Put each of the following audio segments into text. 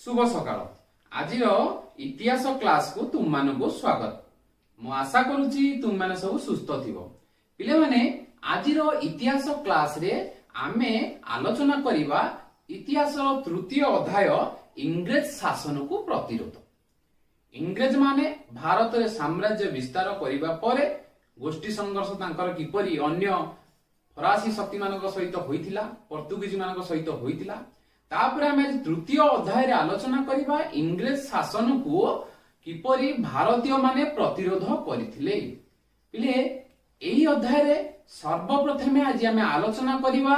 शुभ सकाळ आज इतिहास क्लास को तुम मानक स्वागत। मु आशा करुच्ची तुम माने सब सुस्थ थिबो। पिले माने आज इतिहास क्लास रे आमे आलोचना करिबा इतिहास तृतीय अध्याय इंग्रेज शासन को प्रतिरोध। इंग्रेज माने भारत रे साम्राज्य विस्तार करिबा परे गोष्ठी संघर्ष तांकर किपरि अन्य फरासी शक्ति मानक सहित होइतिला, पोर्तुगीज मानक सहित होइतिला। तापर आमे तृतीय अध्याय रे आलोचना करिबा इंग्रेज शासन को किपरि भारतीय माने प्रतिरोध करिथिले। पिले एही अध्याय रे सर्वप्रथमे आज आमे आलोचना करिबा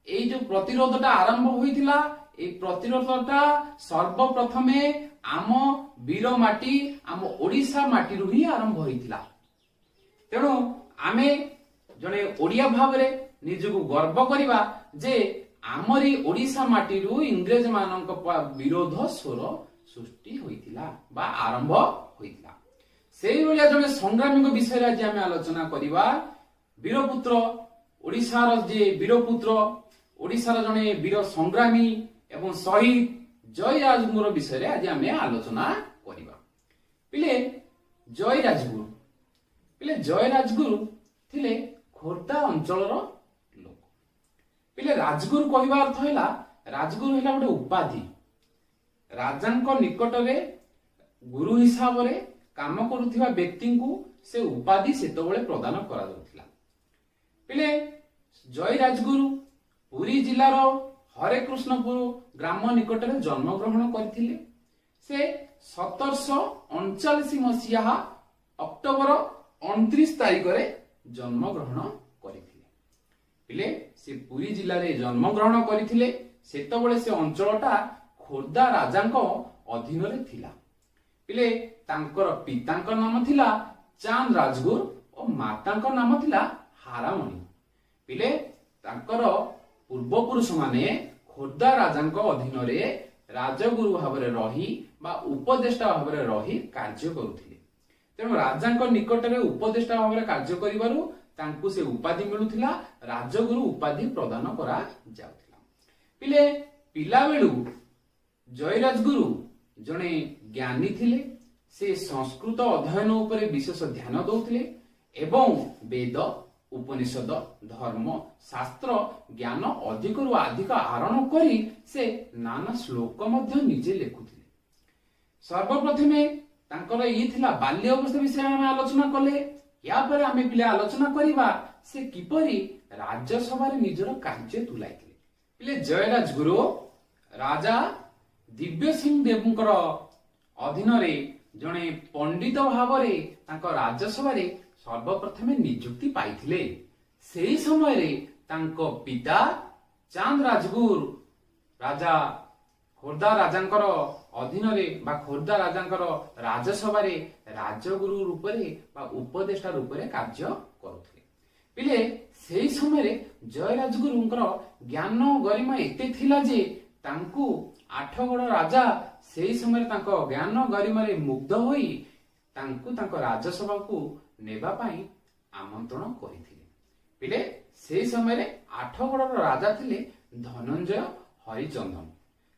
एई जो प्रतिरोधटा आरंभ होइतिला, ए प्रतिरोधटा सर्वप्रथमे आम वीर माटी आम ओडिशा माटी रु ही आरंभ होइतिला। तेणु आमे जने ओडिया भावरे निजको गर्व करिबा जे आमरी ओडिशा माटी रु इंग्रेज मानक विरोध स्वर सृष्टि होइतिला बा आरंभ होइतिला। सेही भलिया जने संग्रामी विषय आज आमे आलोचना करिबा। वीरपुत्र ओडिशार जे वीरपुत्र ओडिशार जने वीर संग्रामी एवं शहीद जय राजगुरु विषय आज आमे आलोचना करिबा। पिले जय राजगुरु थिले खोर्धा अंचलर लोक। पिले राजगुरु कहवा अर्थ है राजगुरु है गोटे उपाधि। राजांक निकट रे गुरु हिसाब रे काम करुथिबा व्यक्ति को से उपाधि सेतबेले प्रदान करा जाउथिला। पिले जय राजगुरु पुरी जिलार हरे कृष्णपुर ग्राम निकट रे जन्म ग्रहण करथिले। से 1739 मसीहा अक्टोबर 29 तारिख रे जन्म ग्रहण करथिले। पिले से पुरी जिल्ला रे जन्म ग्रहण करथिले। सेतबेले से अंचलटा खोर्धा राजांक अधीन रे थिला। पिले तांकर पितांक नाम थिला चांद राजगुरु और मातांक नाम थिला हारामणि। पिले तांकर पूर्व पुरुष माने खोर्धा राजांक अधीन रे राजगुरु भावरे रही बा उपदेष्टा भावरे रही कार्य करुथिले। तेणु राजांक निकट रे उपदेष्टा भावरे कार्य करिबारु तांकु से उपाधि मिलुथिला, राजगुरु उपाधि प्रदान करा जाउथिला। पिले पिला बेलु जय राजगुरु जने ज्ञानी थिले। से संस्कृत अध्ययन उपरे विशेष ध्यान दउथिले एवं वेद उपनिषद धर्म शास्त्र ज्ञान अधिक रु अधिक आरण करी से नाना श्लोक मध्य निजे लेखुथिले। सर्वप्रथमे तांकर ई थिला बाल्य अवस्था विषय आमे आलोचना कले। या पर आमे पिले आलोचना करिबा से किपरि राज्यसभा रे निजर कार्य तुलाइथिले। पिले जय राजगुरु राजा दिव्य सिंह देवकर अधीन रे जणे पंडित भावरे तांको राज्यसभा रे सर्वप्रथमे नियुक्ति पाइथिले। सेही समय रे तांको पिता चांद राजगुरु राजा खोर्धा राजांकर अधीन रे बा खोर्धा राजांकर राज्यसभा रे राजगुरु रूप रे बा उपदेष्टा रूप रे कार्य करुथिले। पिले सेही समय रे जय राजगुरुंकर ज्ञान गरिमा एते थिला जे तांकु आठगड़ राजा सेही समय रे तांको ज्ञान गरिमा रे मुग्ध होई तांकु तांको राज्यसभा को नेबा पाई आमंत्रण करिथिले। पिले सेही समय रे आठगड़ राजा थिले धनंजय हरिचंदन।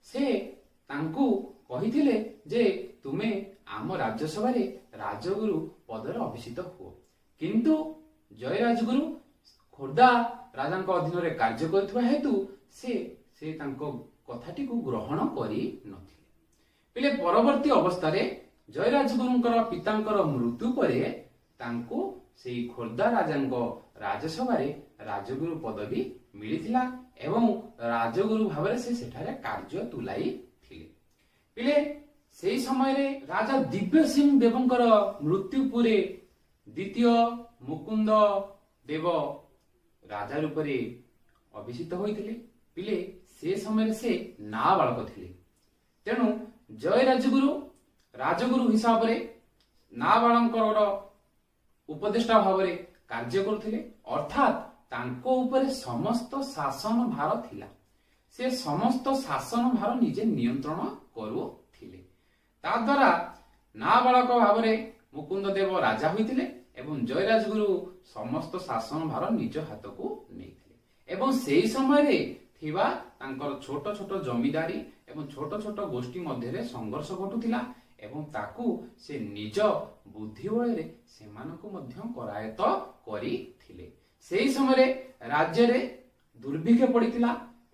से तांकु कहिथिले जे तुमे आम राज्यसभा रे राजगुरु पदर अभिषित हो। किंतु जय राजगुरु खोर्धा राजांक अधीन रे कार्य करथुवा हेतु से तांको कथाटी को ग्रहण करि नथिले। पिले परवर्ती अवस्था रे जय राजगुरुंकर पितांकर मृत्यु परे तांको सेही खोर्धा राजांक राज्यसभा रे राजगुरु पदवी मिलिथिला एवं राजगुरु भावरे से सेठारे कार्य तुलाई थिले। पिले सेही समय रे राजा दिव्य सिंह देवंकर मृत्यु पुरे द्वितीय मुकुंद देव राजा रूप रे अभिषित होइथिले। पिले से समय रे से नाबालक थिले। तेणु जय राजगुरु हिसाब रे नाबालकर उपदेष्टा भावरे कार्य करुथिले। अर्थात तांको ऊपर समस्त शासन भार थिला। से समस्त शासन भार निजे नियंत्रण करुथिले। ता द्वारा नाबालक भावरे मुकुंद देव राजा होइथिले एवं जय राजगुरु समस्त शासन भार निज हाथ को नेइथिले। एवं सेही समय रे थिबा तांकर छोट छोट जमीदारी ଏବଂ ଛୋଟ ଛୋଟ ଗୋଷ୍ଠୀ ମଧ୍ୟରେ ସଂଘର୍ଷ ଘଟୁଥିଲା ଏବଂ ତାକୁ ସେ ନିଜ ବୁଦ୍ଧି ବଳରେ ସେମାନଙ୍କୁ ମଧ୍ୟ କରାୟତ୍ତ କରିଥିଲେ। ସେହି ସମୟରେ ରାଜ୍ୟରେ ଦୁର୍ଭିକ୍ଷ ପଡିଥିଲା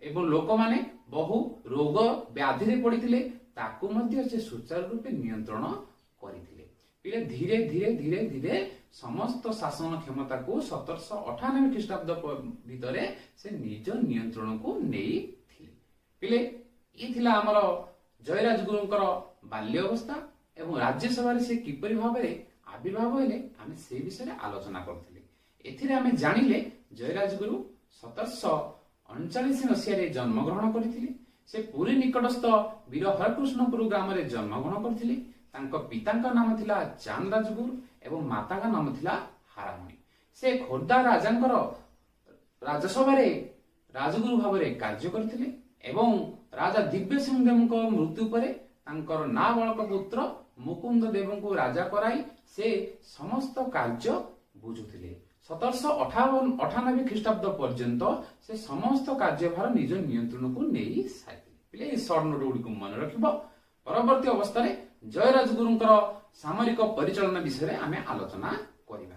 ଏବଂ ଲୋକମାନେ ବହୁ ରୋଗ ବ୍ୟାଧିରେ ପଡିଥିଲେ, ତାକୁ ମଧ୍ୟ ସେ ସୁଚାରୁ ରୂପେ ନିୟନ୍ତ୍ରଣ କରିଥିଲେ। ପିଲେ ଧୀରେ ଧୀରେ ଧୀରେ ଧୀରେ ସମସ୍ତ ଶାସନ କ୍ଷମତାକୁ 1798 ଖ୍ରୀଷ୍ଟାବ୍ଦ ଭିତରେ ସେ ନିଜ ନିୟନ୍ତ୍ରଣକୁ ନେଇଥିଲେ। ପିଲେ ଇଏ ଥିଲା ଆମର ଜୟରାଜଗୁରୁଙ୍କର ବାଲ୍ୟ ଅବସ୍ଥା ଏବଂ ରାଜ୍ୟସଭାରେ ସେ କିପରି ଭାବରେ ଆବିର୍ଭାବ ହେଲେ ଆମେ ସେ ବିଷୟରେ ଆଲୋଚନା କରୁଥିଲେ। ଏଥିରେ ଆମେ ଜାଣିଲେ ଜୟରାଜଗୁରୁ 1739 ମସିହାରେ ଜନ୍ମଗ୍ରହଣ କରିଥିଲେ। ସେ ପୁରୀ ନିକଟସ୍ଥ ବୀର ହରକୃଷ୍ଣପୁର ଗ୍ରାମରେ ଜନ୍ମଗ୍ରହଣ କରିଥିଲେ। ତାଙ୍କ ପିତାଙ୍କ ନାମ ଥିଲା ଚାନ୍ଦ ରାଜଗୁରୁ ଏବଂ ମାତାଙ୍କ ନାମ ଥିଲା ହାରାମଣି। ସେ ଖୋର୍ଦ୍ଧା ରାଜାଙ୍କର ରାଜସଭାରେ ରାଜଗୁରୁ ଭାବରେ କାର୍ଯ୍ୟ କରିଥିଲେ ଏବଂ ରାଜା ଦିବ୍ୟ ସିଂହ ଦେବଙ୍କ ମୃତ୍ୟୁ ପରେ ତାଙ୍କର ନାବାଳକ ପୁତ୍ର ମୁକୁନ୍ଦ ଦେବଙ୍କୁ ରାଜା କରାଇ ସେ ସମସ୍ତ କାର୍ଯ୍ୟ ବୁଝୁଥିଲେ। 1798 ଖ୍ରୀଷ୍ଟାବ୍ଦ ପର୍ଯ୍ୟନ୍ତ ସେ ସମସ୍ତ କାର୍ଯ୍ୟଭାର ନିଜ ନିୟନ୍ତ୍ରଣକୁ ନେଇ ସାରିଥିଲେ। ପିଲେ ଏହି ସର୍ଟ ନୋଟ ଗୁଡ଼ିକୁ ମନେ ରଖିବ। ପରବର୍ତ୍ତୀ ଅବସ୍ଥାରେ ଜୟରାଜଗୁରୁଙ୍କର ସାମରିକ ପରିଚାଳନା ବିଷୟରେ ଆମେ ଆଲୋଚନା କରିବା।